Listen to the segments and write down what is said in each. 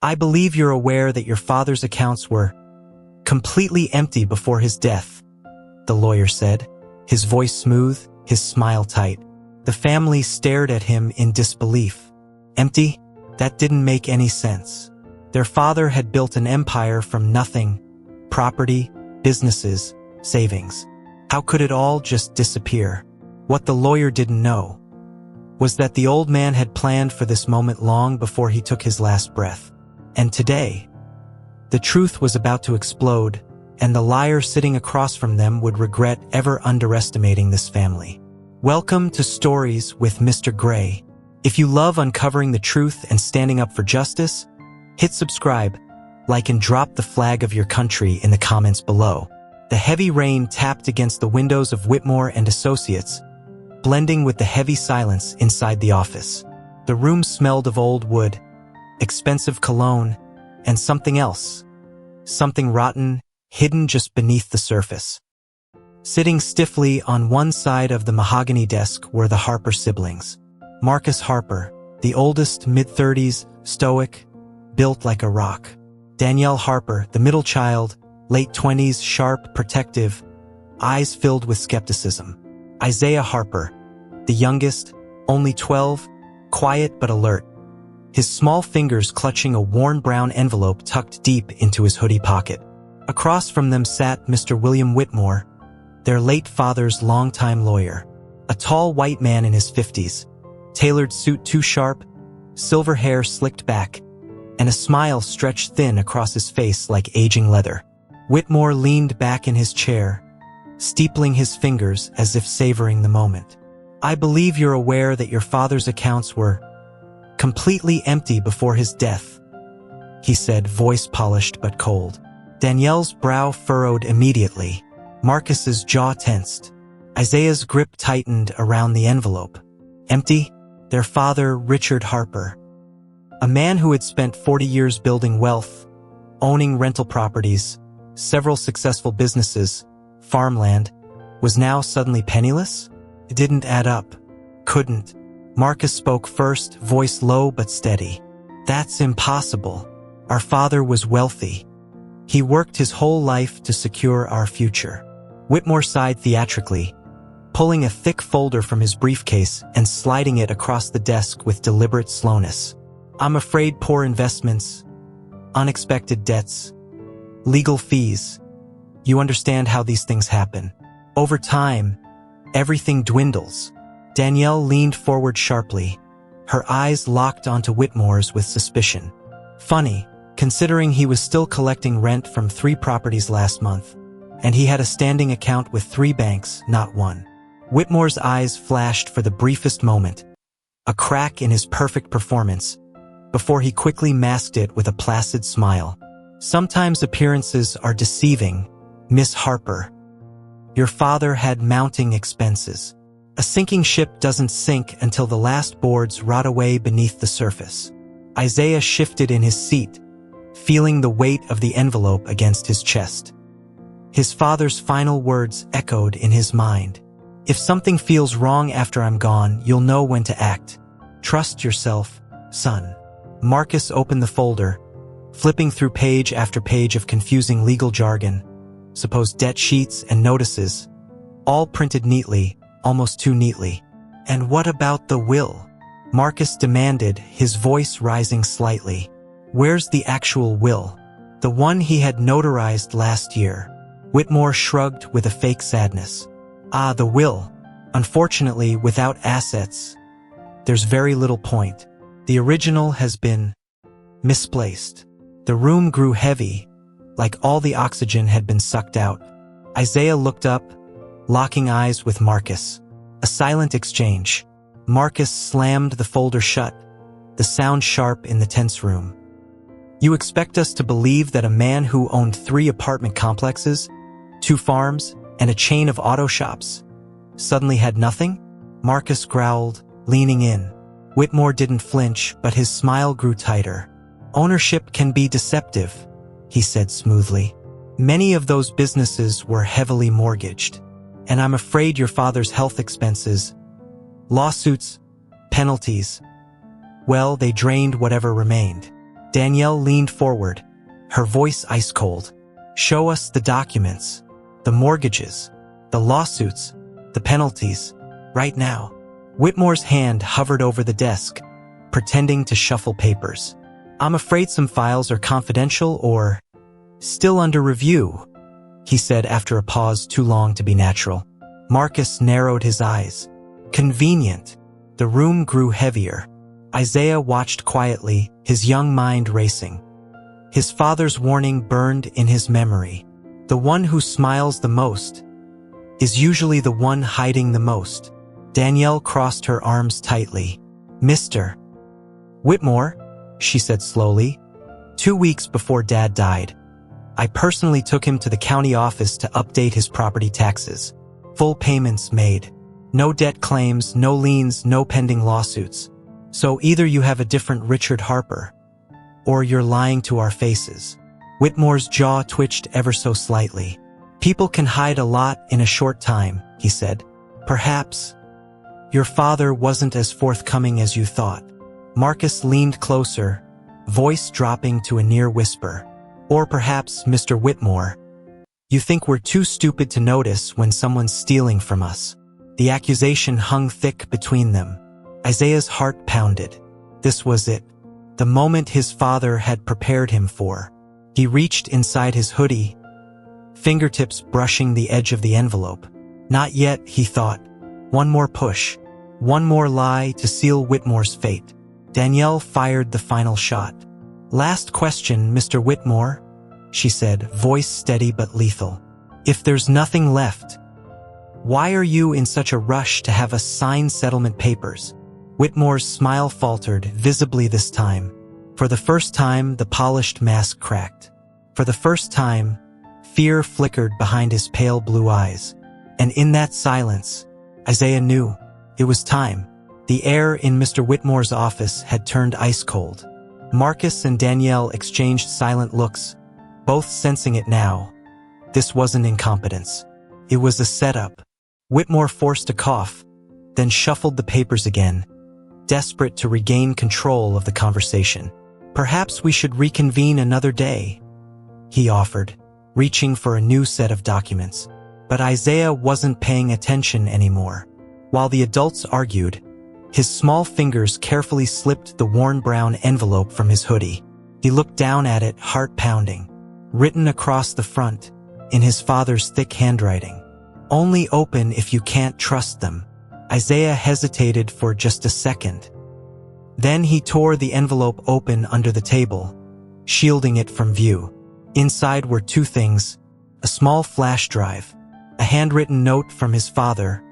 I believe you're aware that your father's accounts were completely empty before his death, the lawyer said, his voice smooth, his smile tight. The family stared at him in disbelief. Empty? That didn't make any sense. Their father had built an empire from nothing: property, businesses, savings. How could it all just disappear? What the lawyer didn't know was that the old man had planned for this moment long before he took his last breath. And today, the truth was about to explode, and the liar sitting across from them would regret ever underestimating this family. Welcome to Stories with Mr. Gray. If you love uncovering the truth and standing up for justice, hit subscribe, like, and drop the flag of your country in the comments below. The heavy rain tapped against the windows of Whitmore and Associates, blending with the heavy silence inside the office. The room smelled of old wood, expensive cologne, and something else. Something rotten, hidden just beneath the surface. Sitting stiffly on one side of the mahogany desk were the Harper siblings. Marcus Harper, the oldest, mid-30s, stoic, built like a rock. Danielle Harper, the middle child, late 20s, sharp, protective, eyes filled with skepticism. Isaiah Harper, the youngest, only 12, quiet but alert, his small fingers clutching a worn brown envelope tucked deep into his hoodie pocket. Across from them sat Mr. William Whitmore, their late father's longtime lawyer, a tall white man in his 50s, tailored suit too sharp, silver hair slicked back, and a smile stretched thin across his face like aging leather. Whitmore leaned back in his chair, steepling his fingers as if savoring the moment. I believe you're aware that your father's accounts were completely empty before his death, he said, voice polished but cold. Danielle's brow furrowed immediately. Marcus's jaw tensed. Isaiah's grip tightened around the envelope. Empty? Their father, Richard Harper, a man who had spent 40 years building wealth, owning rental properties, several successful businesses, farmland, was now suddenly penniless? It didn't add up. Couldn't. Marcus spoke first, voice low but steady. That's impossible. Our father was wealthy. He worked his whole life to secure our future. Whitmore sighed theatrically, pulling a thick folder from his briefcase and sliding it across the desk with deliberate slowness. I'm afraid poor investments, unexpected debts, legal fees. You understand how these things happen. Over time, everything dwindles. Danielle leaned forward sharply, her eyes locked onto Whitmore's with suspicion. Funny, considering he was still collecting rent from 3 properties last month, and he had a standing account with 3 banks, not one. Whitmore's eyes flashed for the briefest moment, a crack in his perfect performance, before he quickly masked it with a placid smile. Sometimes appearances are deceiving, Miss Harper. Your father had mounting expenses. A sinking ship doesn't sink until the last boards rot away beneath the surface. Isaiah shifted in his seat, feeling the weight of the envelope against his chest. His father's final words echoed in his mind. If something feels wrong after I'm gone, you'll know when to act. Trust yourself, son. Marcus opened the folder, flipping through page after page of confusing legal jargon, supposed debt sheets and notices, all printed neatly, almost too neatly. And what about the will? Marcus demanded, his voice rising slightly. Where's the actual will? The one he had notarized last year. Whitmore shrugged with a fake sadness. Ah, the will. Unfortunately, without assets, there's very little point. The original has been misplaced. The room grew heavy, like all the oxygen had been sucked out. Isaiah looked up, locking eyes with Marcus. A silent exchange. Marcus slammed the folder shut, the sound sharp in the tense room. You expect us to believe that a man who owned 3 apartment complexes, 2 farms, and a chain of auto shops suddenly had nothing? Marcus growled, leaning in. Whitmore didn't flinch, but his smile grew tighter. Ownership can be deceptive, he said smoothly. Many of those businesses were heavily mortgaged. And I'm afraid your father's health expenses, lawsuits, penalties, well, they drained whatever remained. Danielle leaned forward, her voice ice cold. Show us the documents, the mortgages, the lawsuits, the penalties, right now. Whitmore's hand hovered over the desk, pretending to shuffle papers. I'm afraid some files are confidential or still under review, he said after a pause too long to be natural. Marcus narrowed his eyes. Convenient. The room grew heavier. Isaiah watched quietly, his young mind racing. His father's warning burned in his memory. The one who smiles the most is usually the one hiding the most. Danielle crossed her arms tightly. Mr. Whitmore, she said slowly, 2 weeks before Dad died, I personally took him to the county office to update his property taxes. Full payments made. No debt claims, no liens, no pending lawsuits. So either you have a different Richard Harper, or you're lying to our faces. Whitmore's jaw twitched ever so slightly. People can hide a lot in a short time, he said. Perhaps your father wasn't as forthcoming as you thought. Marcus leaned closer, voice dropping to a near whisper. Or perhaps, Mr. Whitmore, you think we're too stupid to notice when someone's stealing from us. The accusation hung thick between them. Isaiah's heart pounded. This was it. The moment his father had prepared him for. He reached inside his hoodie, fingertips brushing the edge of the envelope. Not yet, he thought. One more push. One more lie to seal Whitmore's fate. Danielle fired the final shot. Last question, Mr. Whitmore, she said, voice steady but lethal. If there's nothing left, why are you in such a rush to have us sign settlement papers? Whitmore's smile faltered, visibly this time. For the first time, the polished mask cracked. For the first time, fear flickered behind his pale blue eyes. And in that silence, Isaiah knew it was time. The air in Mr. Whitmore's office had turned ice cold. Marcus and Danielle exchanged silent looks, both sensing it now. This wasn't incompetence. It was a setup. Whitmore forced a cough, then shuffled the papers again, desperate to regain control of the conversation. Perhaps we should reconvene another day, he offered, reaching for a new set of documents. But Isaiah wasn't paying attention anymore. While the adults argued, his small fingers carefully slipped the worn brown envelope from his hoodie. He looked down at it, heart pounding. Written across the front, in his father's thick handwriting. Only open if you can't trust them. Isaiah hesitated for just a second. Then he tore the envelope open under the table, shielding it from view. Inside were two things: a small flash drive, a handwritten note from his father,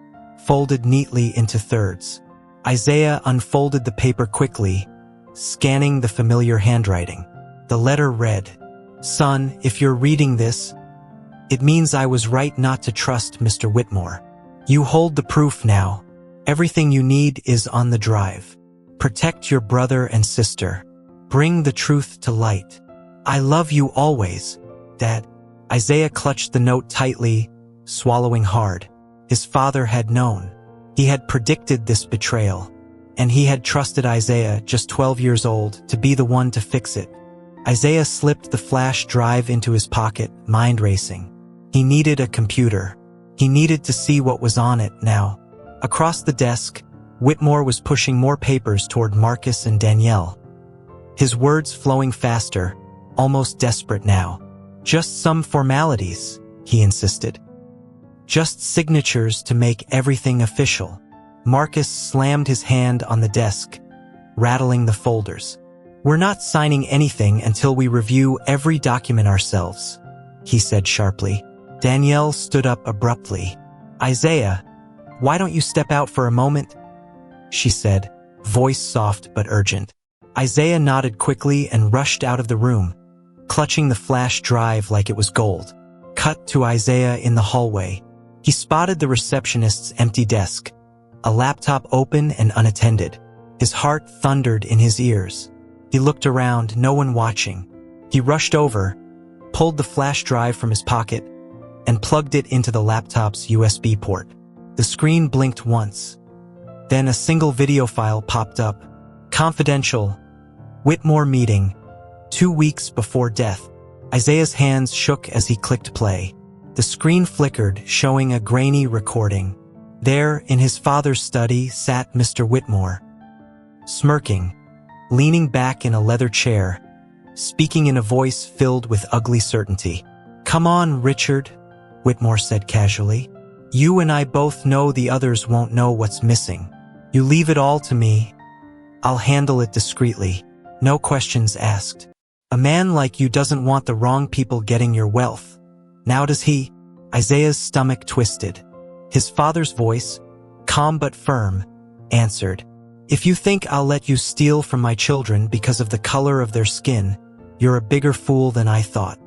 folded neatly into thirds. Isaiah unfolded the paper quickly, scanning the familiar handwriting. The letter read, Son, if you're reading this, it means I was right not to trust Mr. Whitmore. You hold the proof now. Everything you need is on the drive. Protect your brother and sister. Bring the truth to light. I love you always, Dad. Isaiah clutched the note tightly, swallowing hard. His father had known. He had predicted this betrayal, and he had trusted Isaiah, just 12 years old, to be the one to fix it. Isaiah slipped the flash drive into his pocket, mind racing. He needed a computer. He needed to see what was on it now. Across the desk, Whitmore was pushing more papers toward Marcus and Danielle. His words flowing faster, almost desperate now. Just some formalities, he insisted. Just signatures to make everything official. Marcus slammed his hand on the desk, rattling the folders. We're not signing anything until we review every document ourselves, he said sharply. Danielle stood up abruptly. Isaiah, why don't you step out for a moment? She said, voice soft but urgent. Isaiah nodded quickly and rushed out of the room, clutching the flash drive like it was gold. Cut to Isaiah in the hallway. He spotted the receptionist's empty desk, a laptop open and unattended. His heart thundered in his ears. He looked around, no one watching. He rushed over, pulled the flash drive from his pocket, and plugged it into the laptop's USB port. The screen blinked once. Then a single video file popped up. Confidential. Whitmore meeting. 2 weeks before death. Isaiah's hands shook as he clicked play. The screen flickered, showing a grainy recording. There, in his father's study, sat Mr. Whitmore, smirking, leaning back in a leather chair, speaking in a voice filled with ugly certainty. "Come on, Richard," Whitmore said casually. "You and I both know the others won't know what's missing. You leave it all to me. I'll handle it discreetly. No questions asked. A man like you doesn't want the wrong people getting your wealth. Now does he?" Isaiah's stomach twisted. His father's voice, calm but firm, answered, "If you think I'll let you steal from my children because of the color of their skin, you're a bigger fool than I thought."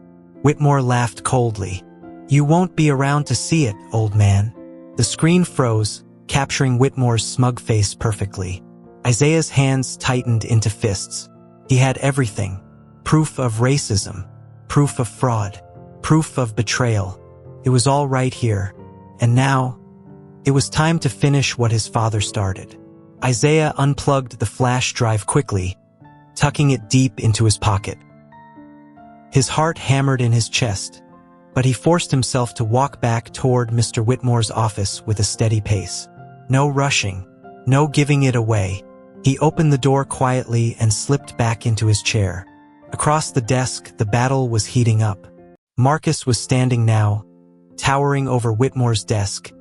Whitmore laughed coldly. "You won't be around to see it, old man." The screen froze, capturing Whitmore's smug face perfectly. Isaiah's hands tightened into fists. He had everything. Proof of racism, proof of fraud, proof of betrayal. It was all right here. And now, it was time to finish what his father started. Isaiah unplugged the flash drive quickly, tucking it deep into his pocket. His heart hammered in his chest, but he forced himself to walk back toward Mr. Whitmore's office with a steady pace. No rushing, no giving it away. He opened the door quietly and slipped back into his chair. Across the desk, the battle was heating up. Marcus was standing now, towering over Whitmore's desk,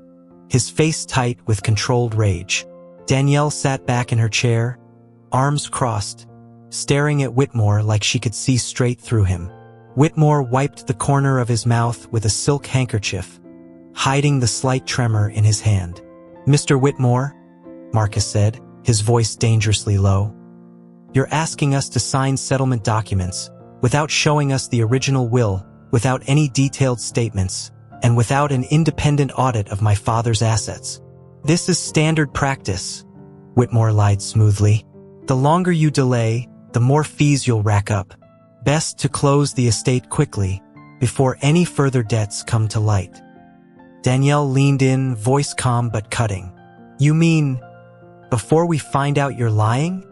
his face tight with controlled rage. Danielle sat back in her chair, arms crossed, staring at Whitmore like she could see straight through him. Whitmore wiped the corner of his mouth with a silk handkerchief, hiding the slight tremor in his hand. "Mr. Whitmore," Marcus said, his voice dangerously low, "you're asking us to sign settlement documents without showing us the original will, without any detailed statements, and without an independent audit of my father's assets. This is standard practice," Whitmore lied smoothly. "The longer you delay, the more fees you'll rack up. Best to close the estate quickly, before any further debts come to light." Danielle leaned in, voice calm but cutting. "You mean, before we find out you're lying?"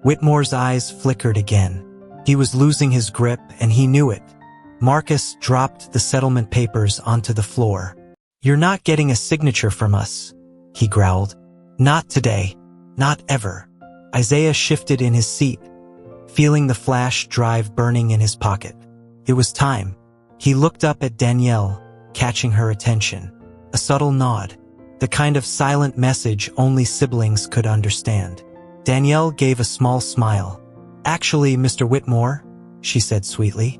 Whitmore's eyes flickered again. He was losing his grip, and he knew it. Marcus dropped the settlement papers onto the floor. "You're not getting a signature from us," he growled. "Not today. Not ever." Isaiah shifted in his seat, feeling the flash drive burning in his pocket. It was time. He looked up at Danielle, catching her attention. A subtle nod, the kind of silent message only siblings could understand. Danielle gave a small smile. "Actually, Mr. Whitmore," she said sweetly,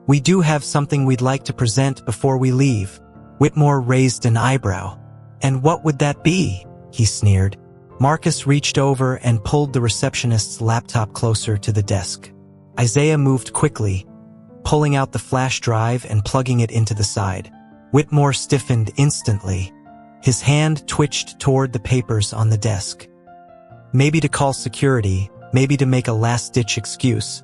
"we do have something we'd like to present before we leave." Whitmore raised an eyebrow. "And what would that be?" he sneered. Marcus reached over and pulled the receptionist's laptop closer to the desk. Isaiah moved quickly, pulling out the flash drive and plugging it into the side. Whitmore stiffened instantly. His hand twitched toward the papers on the desk. Maybe to call security, maybe to make a last-ditch excuse.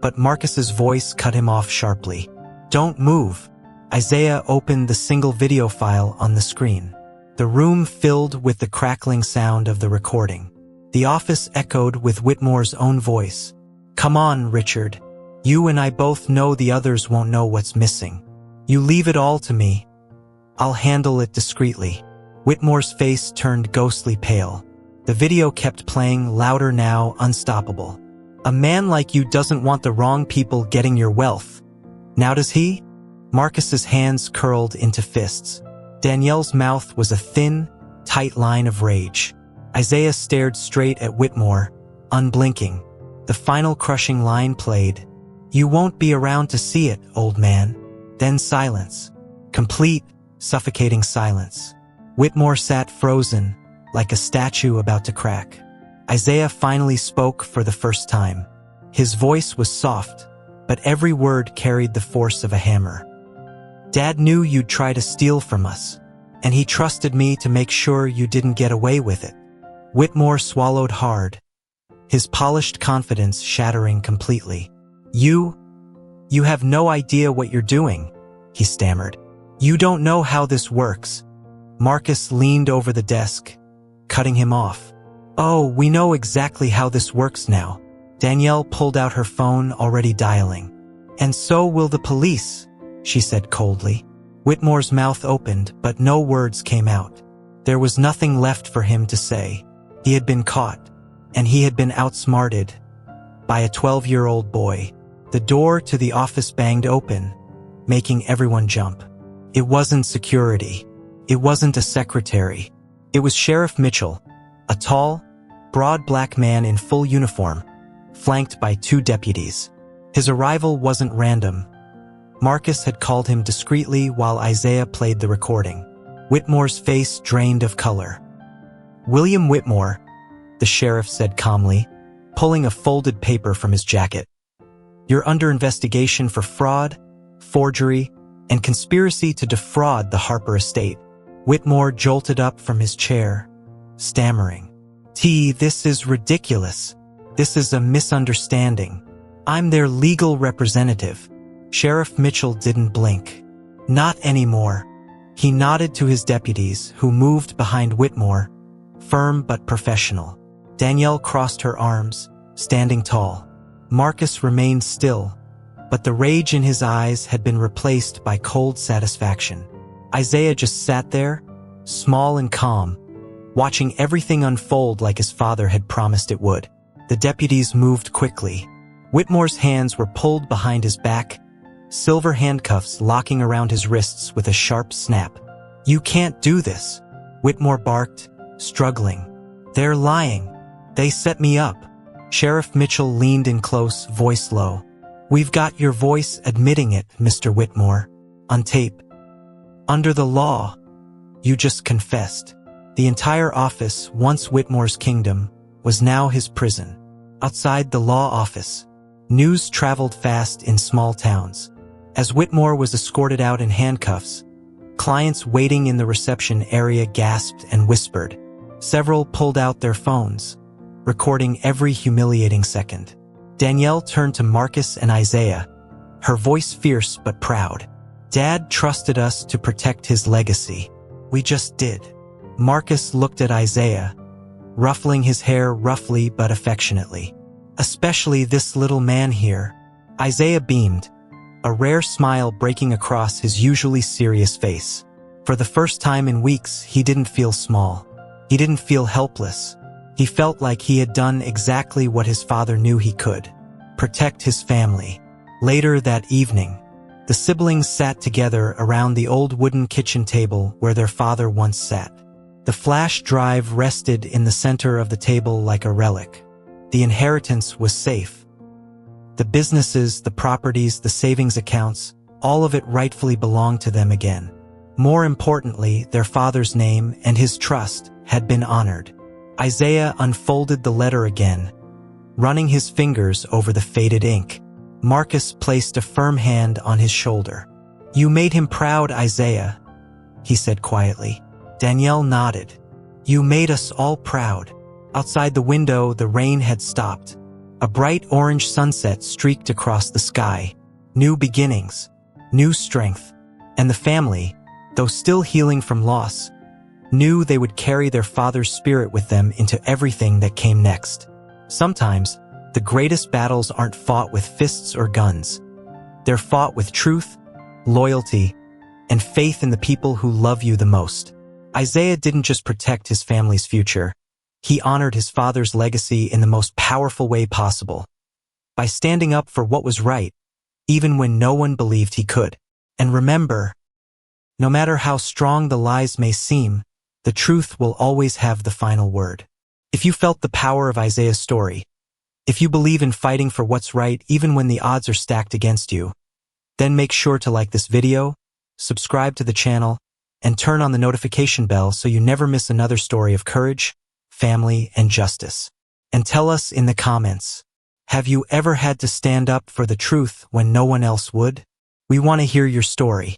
But Marcus's voice cut him off sharply. "Don't move." Isaiah opened the single video file on the screen. The room filled with the crackling sound of the recording. The office echoed with Whitmore's own voice. "Come on, Richard. You and I both know the others won't know what's missing. You leave it all to me. I'll handle it discreetly." Whitmore's face turned ghostly pale. The video kept playing, louder now, unstoppable. "A man like you doesn't want the wrong people getting your wealth. Now does he?" Marcus's hands curled into fists. Danielle's mouth was a thin, tight line of rage. Isaiah stared straight at Whitmore, unblinking. The final crushing line played. "You won't be around to see it, old man." Then silence. Complete, suffocating silence. Whitmore sat frozen, like a statue about to crack. Isaiah finally spoke for the first time. His voice was soft, but every word carried the force of a hammer. "Dad knew you'd try to steal from us, and he trusted me to make sure you didn't get away with it." Whitmore swallowed hard, his polished confidence shattering completely. You have no idea what you're doing," he stammered. "You don't know how this works." Marcus leaned over the desk, cutting him off. "Oh, we know exactly how this works now. Danielle pulled out her phone, already dialing. "And so will the police," she said coldly. Whitmore's mouth opened, but no words came out. There was nothing left for him to say. He had been caught, and he had been outsmarted by a 12-year-old boy. The door to the office banged open, making everyone jump. It wasn't security. It wasn't a secretary. It was Sheriff Mitchell, a tall, broad black man in full uniform, flanked by 2 deputies. His arrival wasn't random. Marcus had called him discreetly while Isaiah played the recording. Whitmore's face drained of color. "William Whitmore," the sheriff said calmly, pulling a folded paper from his jacket. "You're under investigation for fraud, forgery, and conspiracy to defraud the Harper estate." Whitmore jolted up from his chair, stammering. This is ridiculous. This is a misunderstanding. I'm their legal representative." Sheriff Mitchell didn't blink. "Not anymore." He nodded to his deputies, who moved behind Whitmore, firm but professional. Danielle crossed her arms, standing tall. Marcus remained still, but the rage in his eyes had been replaced by cold satisfaction. Isaiah just sat there, small and calm, watching everything unfold like his father had promised it would. The deputies moved quickly. Whitmore's hands were pulled behind his back, silver handcuffs locking around his wrists with a sharp snap. "You can't do this," Whitmore barked, struggling. "They're lying. They set me up." Sheriff Mitchell leaned in close, voice low. "We've got your voice admitting it, Mr. Whitmore, on tape. Under the law, you just confessed." The entire office, once Whitmore's kingdom, was now his prison. Outside the law office, news traveled fast in small towns. As Whitmore was escorted out in handcuffs, clients waiting in the reception area gasped and whispered. Several pulled out their phones, recording every humiliating second. Danielle turned to Marcus and Isaiah, her voice fierce but proud. "Dad trusted us to protect his legacy. We just did." Marcus looked at Isaiah, ruffling his hair roughly but affectionately. "Especially this little man here." Isaiah beamed, a rare smile breaking across his usually serious face. For the first time in weeks, he didn't feel small. He didn't feel helpless. He felt like he had done exactly what his father knew he could: protect his family. Later that evening, the siblings sat together around the old wooden kitchen table where their father once sat. The flash drive rested in the center of the table like a relic. The inheritance was safe. The businesses, the properties, the savings accounts, all of it rightfully belonged to them again. More importantly, their father's name and his trust had been honored. Isaiah unfolded the letter again, running his fingers over the faded ink. Marcus placed a firm hand on his shoulder. "You made him proud, Isaiah," he said quietly. Danielle nodded. "You made us all proud." Outside the window, the rain had stopped. A bright orange sunset streaked across the sky. New beginnings, new strength, and the family, though still healing from loss, knew they would carry their father's spirit with them into everything that came next. Sometimes, the greatest battles aren't fought with fists or guns. They're fought with truth, loyalty, and faith in the people who love you the most. Isaiah didn't just protect his family's future. He honored his father's legacy in the most powerful way possible, by standing up for what was right, even when no one believed he could. And remember, no matter how strong the lies may seem, the truth will always have the final word. If you felt the power of Isaiah's story, if you believe in fighting for what's right even when the odds are stacked against you, then make sure to like this video, subscribe to the channel, and turn on the notification bell so you never miss another story of courage, family, and justice. And tell us in the comments, have you ever had to stand up for the truth when no one else would? We want to hear your story.